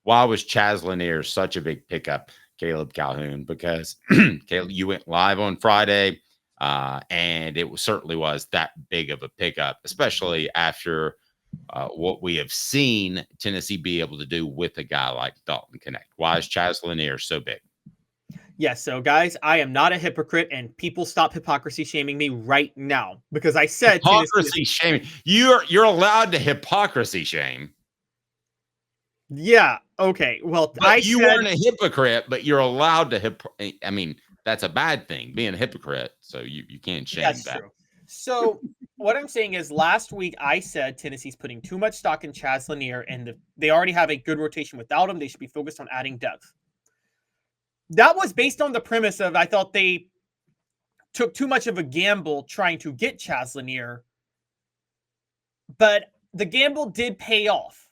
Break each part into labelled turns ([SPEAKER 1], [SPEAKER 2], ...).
[SPEAKER 1] why was Chaz Lanier such a big pickup, Caleb Calhoun? Because Caleb, you went live on Friday, and it certainly was that big of a pickup, especially after what we have seen Tennessee be able to do with a guy like Dalton Connect. Why is Chaz Lanier so big?
[SPEAKER 2] Yes, so guys, I am not a hypocrite, and people stop hypocrisy shaming me right now because I said
[SPEAKER 1] hypocrisy shaming. You're allowed to hypocrisy shame.
[SPEAKER 2] Yeah. Okay. Well,
[SPEAKER 1] but you weren't a hypocrite, but you're allowed to. I mean, that's a bad thing, being a hypocrite. So you can't shame
[SPEAKER 2] that's
[SPEAKER 1] that.
[SPEAKER 2] True. So what I'm saying is, last week I said Tennessee's putting too much stock in Chaz Lanier, and they already have a good rotation without him. They should be focused on adding depth. That was based on the premise of I thought they took too much of a gamble trying to get Chaz Lanier, but the gamble did pay off.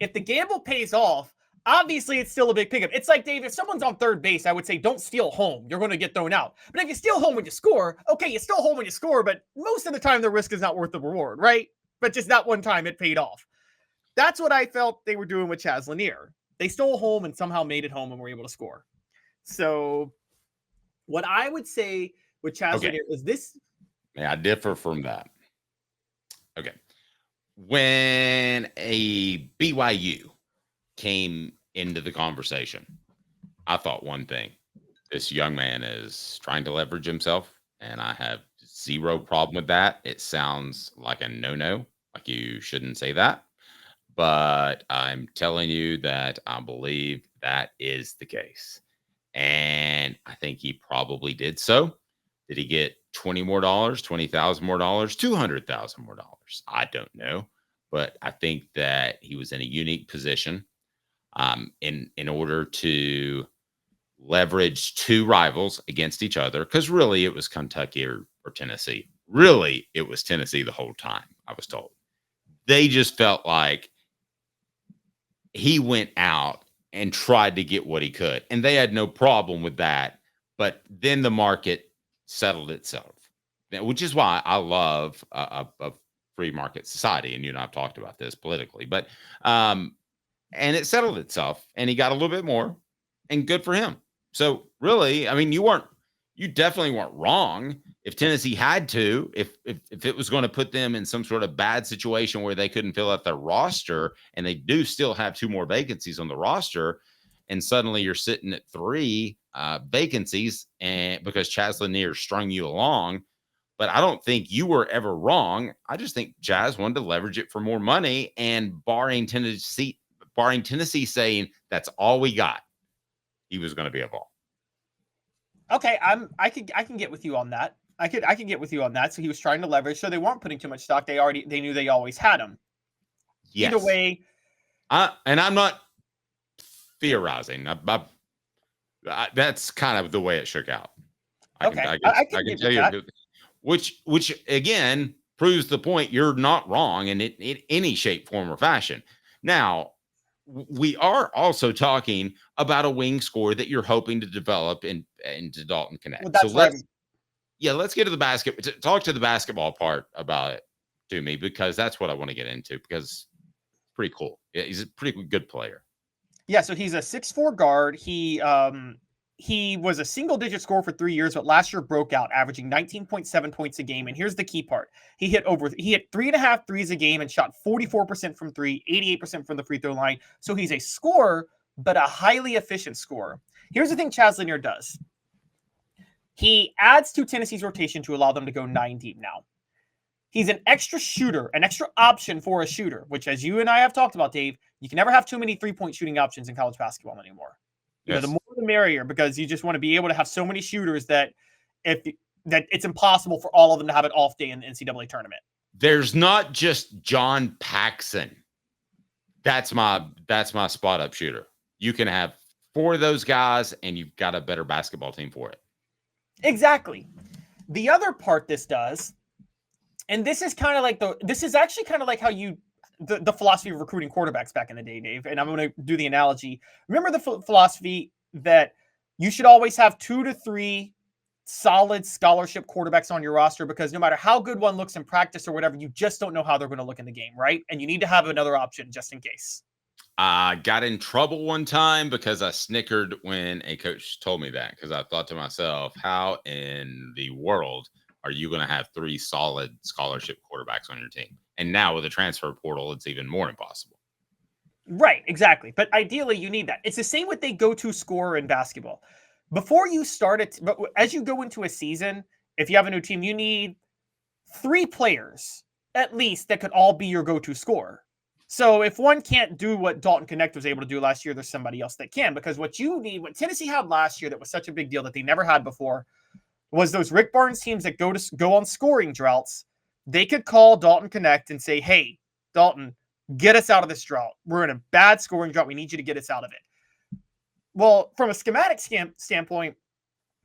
[SPEAKER 2] If the gamble pays off, obviously it's still a big pickup. It's like, Dave, if someone's on third base, I would say don't steal home. You're going to get thrown out. But if you steal home when you score, okay, you steal home when you score, but most of the time the risk is not worth the reward, right? But just that one time it paid off. That's what I felt they were doing with Chaz Lanier. They stole home and somehow made it home and were able to score. So what I would say with Chaz Lanier is this.
[SPEAKER 1] Yeah, I differ from that. Okay. When a BYU came into the conversation, I thought one thing: this young man is trying to leverage himself, and I have zero problem with that. It sounds like a no-no, like you shouldn't say that. But I'm telling you that I believe that is the case. And I think he probably did so. Did he get $20 more, $20,000 more, $200,000 more? I don't know. But I think that he was in a unique position in order to leverage two rivals against each other. Because really, it was Kentucky or Tennessee. Really, it was Tennessee the whole time, I was told. They just felt like he went out and tried to get what he could. And they had no problem with that. But then the market settled itself, which is why I love a free market society. And you and I've talked about this politically. But and it settled itself, and he got a little bit more, and good for him. So really, I mean, you definitely weren't wrong. If Tennessee had to, if it was going to put them in some sort of bad situation where they couldn't fill out their roster, and they do still have two more vacancies on the roster, and suddenly you're sitting at three vacancies, and because Chaz Lanier strung you along. But I don't think you were ever wrong. I just think Chaz wanted to leverage it for more money, and barring Tennessee saying that's all we got, he was going to be a Vol.
[SPEAKER 2] Okay, I can get with you on that. I can get with you on that. So he was trying to leverage. So they weren't putting too much stock. They knew they always had him.
[SPEAKER 1] Yes.
[SPEAKER 2] Either way,
[SPEAKER 1] and I'm not theorizing. That's kind of the way it shook out. I can tell you, which again proves the point. You're not wrong in any shape, form, or fashion. Now, we are also talking about a wing score that you're hoping to develop into Dalton Connect.
[SPEAKER 2] Well, that's
[SPEAKER 1] let's get to the basket. Talk to the basketball part about it to me, because that's what I want to get into, because it's pretty cool. Yeah, he's a pretty good player.
[SPEAKER 2] Yeah, so he's a 6'4" guard. He was a single-digit scorer for 3 years, but last year broke out, averaging 19.7 points a game. And here's the key part. He hit 3.5 threes a game and shot 44% from three, 88% from the free throw line. So he's a scorer, but a highly efficient scorer. Here's the thing Chaz Lanier does. He adds to Tennessee's rotation to allow them to go 9 deep now. He's an extra shooter, an extra option for a shooter, which, as you and I have talked about, Dave, you can never have too many three-point shooting options in college basketball anymore. Yes. The more the merrier, because you just want to be able to have so many shooters that it's impossible for all of them to have an off day in the NCAA tournament.
[SPEAKER 1] There's not just John Paxson. That's my spot up shooter. You can have 4 of those guys, and you've got a better basketball team for it.
[SPEAKER 2] Exactly. The other part this does, and this is actually kind of like how the philosophy of recruiting quarterbacks back in the day, Dave. And I'm going to do the analogy. Remember the philosophy that you should always have 2 to 3 solid scholarship quarterbacks on your roster, because no matter how good one looks in practice or whatever, you just don't know how they're going to look in the game, right? And you need to have another option just in case.
[SPEAKER 1] I got in trouble one time because I snickered when a coach told me that, because I thought to myself, how in the world are you going to have 3 solid scholarship quarterbacks on your team? And now with the transfer portal, it's even more impossible.
[SPEAKER 2] Right, exactly. But ideally, you need that. It's the same with the go-to scorer in basketball. Before you start it, but as you go into a season, if you have a new team, you need 3 players at least that could all be your go-to scorer. So if one can't do what Dalton Connect was able to do last year, there's somebody else that can. Because what you need, what Tennessee had last year that was such a big deal that they never had before, was those Rick Barnes teams that go on scoring droughts. They could call Dalton Connect and say, "Hey, Dalton, get us out of this drought. We're in a bad scoring drought. We need you to get us out of it." Well, from a schematic standpoint,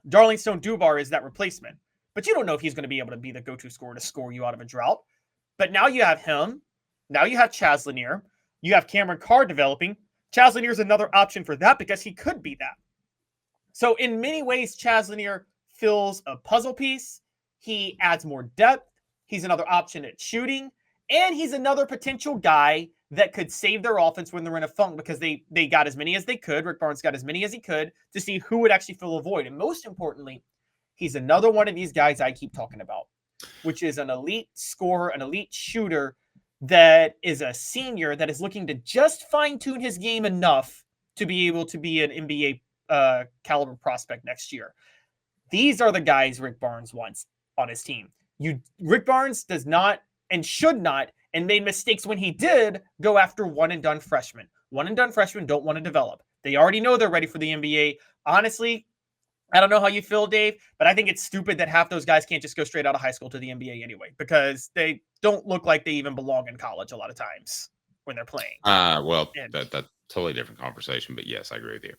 [SPEAKER 2] Darling Stone Dubar is that replacement. But you don't know if he's going to be able to be the go-to scorer to score you out of a drought. But now you have him. Now you have Chaz Lanier. You have Cameron Carr developing. Chaz Lanier is another option for that because he could be that. So in many ways, Chaz Lanier fills a puzzle piece. He adds more depth. He's another option at shooting. And he's another potential guy that could save their offense when they're in a funk, because they got as many as they could. Rick Barnes got as many as he could to see who would actually fill a void. And most importantly, he's another one of these guys I keep talking about, which is an elite scorer, an elite shooter that is a senior that is looking to just fine-tune his game enough to be able to be an NBA caliber prospect next year. These are the guys Rick Barnes wants on his team. Rick Barnes does not and should not, and made mistakes when he did, go after one-and-done freshmen. One-and-done freshmen don't want to develop. They already know they're ready for the NBA. Honestly, I don't know how you feel, Dave, but I think it's stupid that half those guys can't just go straight out of high school to the NBA anyway, because they don't look like they even belong in college a lot of times when they're playing.
[SPEAKER 1] That's totally different conversation, but yes, I agree with you.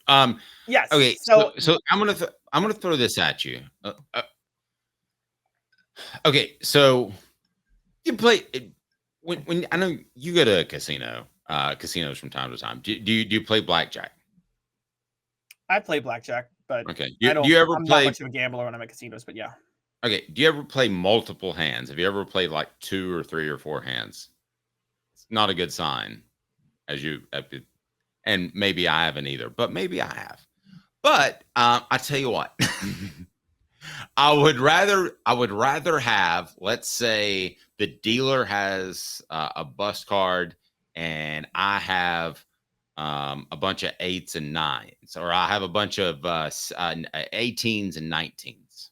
[SPEAKER 2] Yes.
[SPEAKER 1] Okay, so I'm gonna throw this at you. Okay, so you play when I know you go to a casinos from time to time. Do you play blackjack?
[SPEAKER 2] I play blackjack, but
[SPEAKER 1] okay.
[SPEAKER 2] I'm not much of a gambler when I'm at casinos, but yeah.
[SPEAKER 1] Okay. Do you ever play multiple hands? Have you ever played like 2 or 3 or 4 hands? It's not a good sign, and maybe I haven't either, but maybe I have. But I tell you what, I would rather have, let's say the dealer has a bust card and I have a bunch of 8s and 9s, or I have a bunch of 18s and 19s.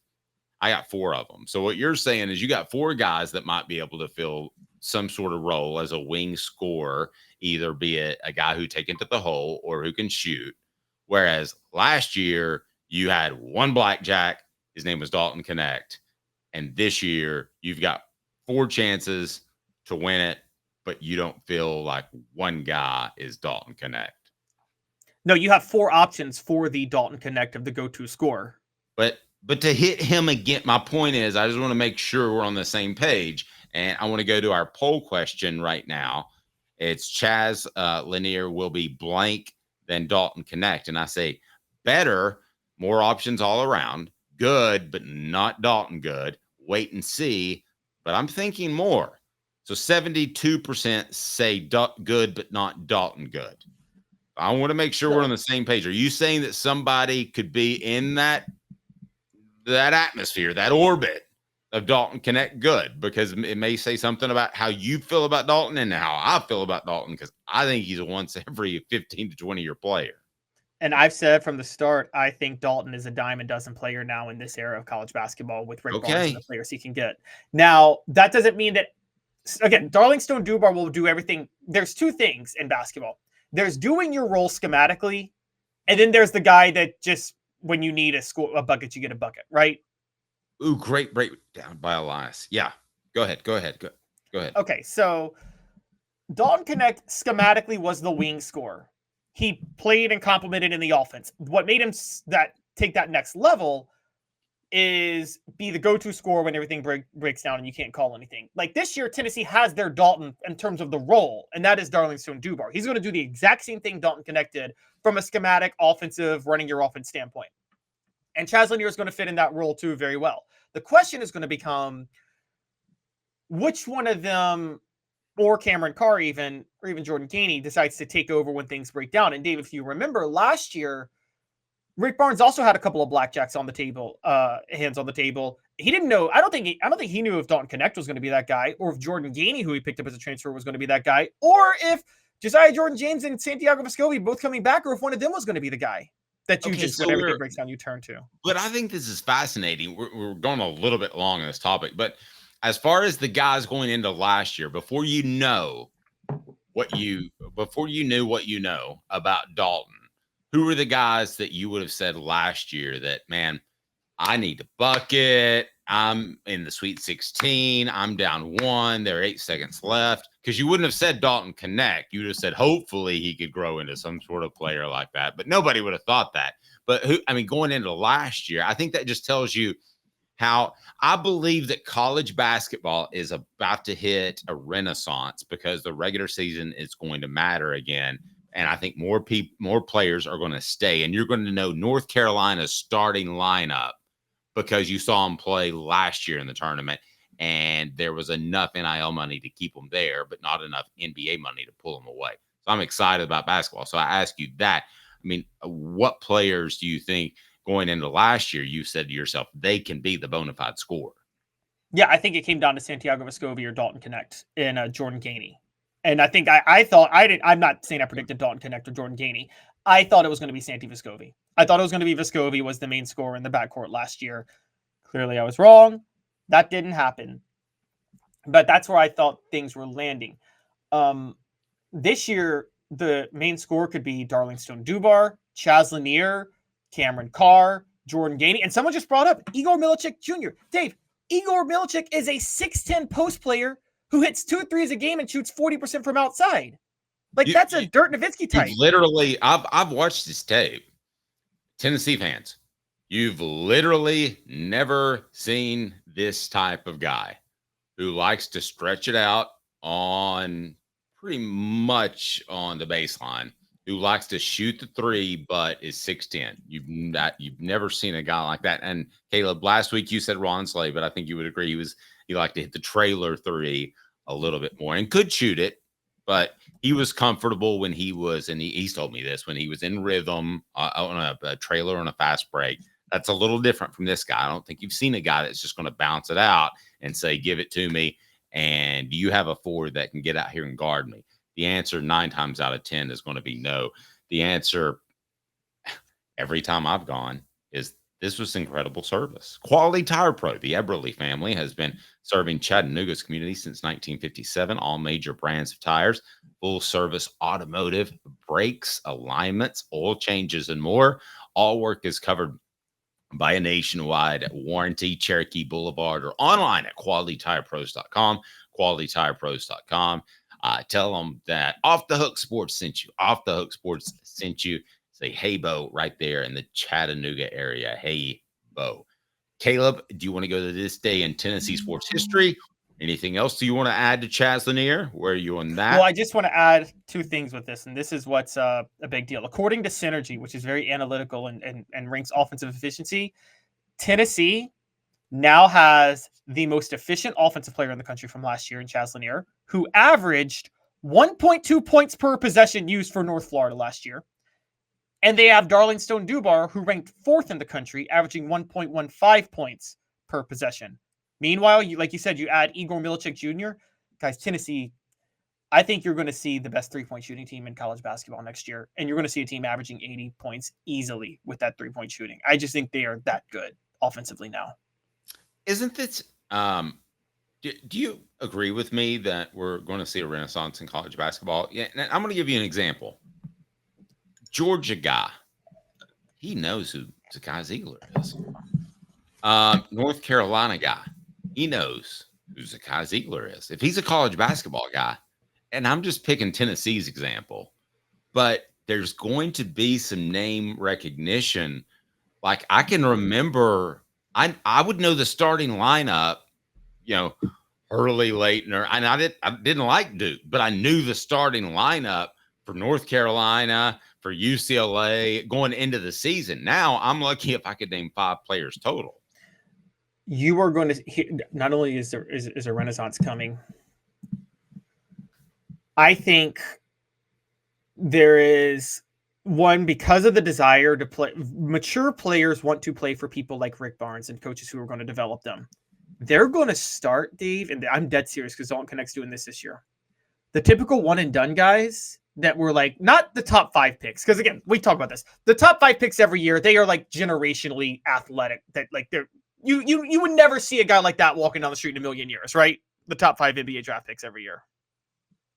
[SPEAKER 1] I got 4 of them. So what you're saying is you got 4 guys that might be able to fill some sort of role as a wing scorer, either be it a guy who take it to the hole or who can shoot. Whereas last year you had one blackjack, his name was Dalton Connect, and this year you've got 4 chances to win it, but you don't feel like one guy is Dalton Connect.
[SPEAKER 2] No, you have 4 options for the Dalton Connect of the go-to scorer.
[SPEAKER 1] But to hit him again, my point is I just want to make sure we're on the same page. And I want to go to our poll question right now. It's Chaz Lanier will be blank than Dalton Connect. And I say better, more options all around, good, but not Dalton good, wait and see. But I'm thinking more. So 72% say good, but not Dalton good. I want to make sure we're on the same page. Are you saying that somebody could be in that atmosphere, that orbit of Dalton Connect good? Because it may say something about how you feel about Dalton and how I feel about Dalton, because I think he's a once every 15 to 20 year player.
[SPEAKER 2] And I've said from the start, I think Dalton is a dime a dozen player now in this era of college basketball with Rick Barnes and the players he can get. Now, that doesn't mean that, again, Darling Stone Dubar will do everything. There's 2 things in basketball. There's doing your role schematically, and then there's the guy that just, when you need a bucket, you get a bucket, right?
[SPEAKER 1] Ooh, great breakdown by Elias. Yeah, go ahead. Go ahead.
[SPEAKER 2] Okay, so Dalton Connect schematically was the wing scorer. He played and complemented in the offense. What made him take that next level is be the go-to scorer when everything breaks down and you can't call anything. Like this year, Tennessee has their Dalton in terms of the role, and that is Darling Stone Dubar. He's going to do the exact same thing Dalton Connect did from a schematic, offensive, running your offense standpoint. And Chaz Lanier is going to fit in that role too very well. The question is going to become, which one of them or Cameron Carr even, or even Jordan Gainey decides to take over when things break down. And Dave, if you remember last year, Rick Barnes also had a couple of blackjacks on the table, hands on the table. He didn't know. I don't think he knew if Dalton Connect was going to be that guy, or if Jordan Gainey, who he picked up as a transfer, was going to be that guy, or if Josiah Jordan James and Santiago Vescovi both coming back, or if one of them was going to be the guy that you just, when everything breaks down, you turn to.
[SPEAKER 1] But I think this is fascinating. We're going a little bit long on this topic, but as far as the guys going into last year, before you knew what you know about Dalton, who were the guys that you would have said last year that, man, I need to bucket. I'm in the Sweet 16. I'm down 1. There are 8 seconds left. Because you wouldn't have said Dalton Connect. You would have said hopefully he could grow into some sort of player like that. But nobody would have thought that. But going into last year, I think that just tells you how I believe that college basketball is about to hit a renaissance because the regular season is going to matter again. And I think more players are going to stay. And you're going to know North Carolina's starting lineup because you saw them play last year in the tournament. And there was enough NIL money to keep them there, but not enough NBA money to pull them away. So I'm excited about basketball. So I ask you that. I mean, what players do you think going into last year, you said to yourself, they can be the bona fide scorer?
[SPEAKER 2] Yeah, I think it came down to Santiago Vescovi or Dalton Connect and Jordan Gainey. And I think I thought I'm not saying I predicted Dalton Connect or Jordan Gainey. I thought it was going to be Santi Vescovi. I thought it was going to be Vescovi was the main scorer in the backcourt last year. Clearly, I was wrong. That didn't happen. But that's where I thought things were landing. This year, the main scorer could be Darlington Dubar, Chaz Lanier, Cameron Carr, Jordan Gainey, and someone just brought up Igor Milicic Jr. Dave, Igor Milicic is a 6'10" post player who hits 2 threes a game and shoots 40% from outside. That's a Dirk Nowitzki type.
[SPEAKER 1] Literally, I've watched this tape. Tennessee fans, you've literally never seen this type of guy who likes to stretch it out on pretty much on the baseline, who likes to shoot the 3 but is 6'10". You've never seen a guy like that. And Caleb, last week you said Ron Slay, but I think you would agree he liked to hit the trailer 3 a little bit more and could shoot it, but he was comfortable when he was, and he's told me this, when he was in rhythm on a trailer on a fast break. That's a little different from this guy. I don't think you've seen a guy that's just going to bounce it out and say, give it to me. And do you have a forward that can get out here and guard me? The answer 9 times out of 10 is going to be no. The answer every time I've gone is this was incredible service. Quality Tire Pro, the Eberle family, has been serving Chattanooga's community since 1957. All major brands of tires, full service automotive, brakes, alignments, oil changes, and more. All work is covered by a nationwide warranty. Cherokee Blvd or online at qualitytirepros.com, qualitytirepros.com. Tell them that Off the Hook Sports sent you. Off the Hook Sports sent you. Say, hey, Bo, right there in the Chattanooga area. Hey, Bo. Caleb, do you want to go to this day in Tennessee sports history? Anything else do you want to add to Chaz Lanier? Where are you on that?
[SPEAKER 2] Well, I just want to add 2 things with this, and this is what's a big deal. According to Synergy, which is very analytical and ranks offensive efficiency, Tennessee now has the most efficient offensive player in the country from last year in Chaz Lanier, who averaged 1.2 points per possession used for North Florida last year. And they have Darlington Dubar, who ranked 4th in the country, averaging 1.15 points per possession. Meanwhile, like you said, you add Igor Milicic Jr. Guys, Tennessee, I think you're going to see the best 3-point shooting team in college basketball next year. And you're going to see a team averaging 80 points easily with that 3-point shooting. I just think they are that good offensively now.
[SPEAKER 1] Isn't this do you agree with me that we're going to see a renaissance in college basketball? Yeah, and I'm going to give you an example. Georgia guy, he knows who Zakai Ziegler is. North Carolina guy, he knows who Zakai Ziegler is. If he's a college basketball guy, and I'm just picking Tennessee's example, but there's going to be some name recognition. Like I can remember, I would know the starting lineup, Hurley, Leitner, and I didn't like Duke, but I knew the starting lineup for North Carolina, for UCLA going into the season. Now I'm lucky if I could name 5 players total.
[SPEAKER 2] You are going to not only is there a renaissance coming, I think there is one, because of the desire to play. Mature players want to play for people like Rick Barnes and coaches who are going to develop them. They're going to start, Dave, and I'm dead serious because Dalton Connect's doing this year. The typical one and done guys that were like, not the top 5 picks, because again, we talk about this. The top 5 picks every year, they are like generationally athletic. That like they're you would never see a guy like that walking down the street in a million years, right? The top 5 NBA draft picks every year.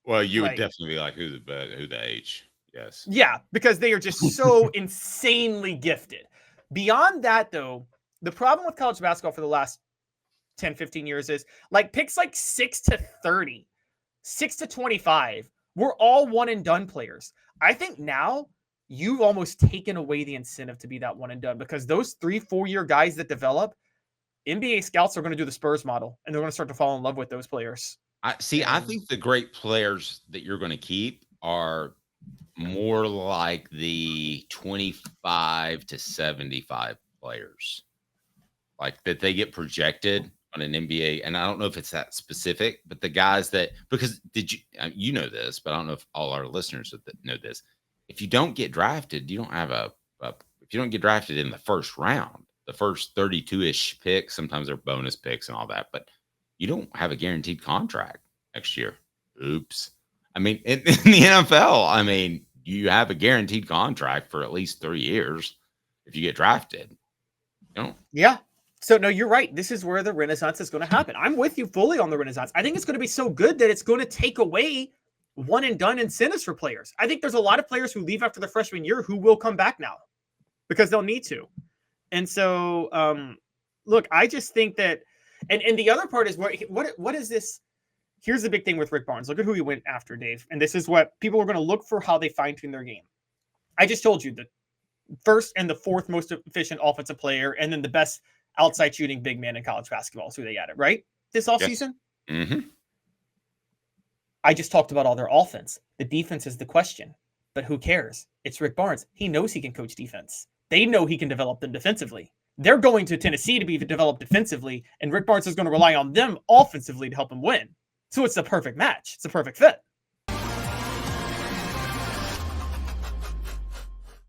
[SPEAKER 1] Well, you would
[SPEAKER 2] Like,
[SPEAKER 1] definitely be like, who the H? Yes.
[SPEAKER 2] yeah, because they are just so insanely gifted. Beyond that, though, the problem with college basketball for the last 10, 15 years is like picks like 6 to 30, 6 to 25. We're all one and done players. I think now you've almost taken away the incentive to be that one and done, because those 3-4 year guys that develop, NBA scouts are going to do the Spurs model and they're going to start to fall in love with those players.
[SPEAKER 1] I think the great players that you're going to keep are more like the 25 to 75 players, like that they get projected on an NBA. And I don't know if it's that specific, but the guys that, because you know this, but I don't know if all our listeners know this. If you don't get drafted, you don't have if you don't get drafted in the first round, the first 32-ish picks, sometimes they're bonus picks and all that, but you don't have a guaranteed contract next year. Oops. I mean, in the NFL, I mean, you have a guaranteed contract for at least 3 years if you get drafted. You know?
[SPEAKER 2] Yeah. So, no, you're right. This is where the renaissance is going to happen. I'm with you fully on the renaissance. I think it's going to be so good that it's going to take away one and done incentives for players. I think there's a lot of players who leave after the freshman year who will come back now because they'll need to. And so, look, I just think that, and the other part is what is this? Here's the big thing with Rick Barnes. Look at who he went after, Dave. And this is what people are going to look for, how they fine tune their game. I just told you the first and the 4th most efficient offensive player, and then the best outside shooting big man in college basketball is who they added, right? This offseason?
[SPEAKER 1] Yes. Mm-hmm.
[SPEAKER 2] I just talked about all their offense. The defense is the question, but who cares? It's Rick Barnes. He knows he can coach defense. They know he can develop them defensively. They're going to Tennessee to be developed defensively, and Rick Barnes is going to rely on them offensively to help him win. So it's a perfect match. It's a perfect fit.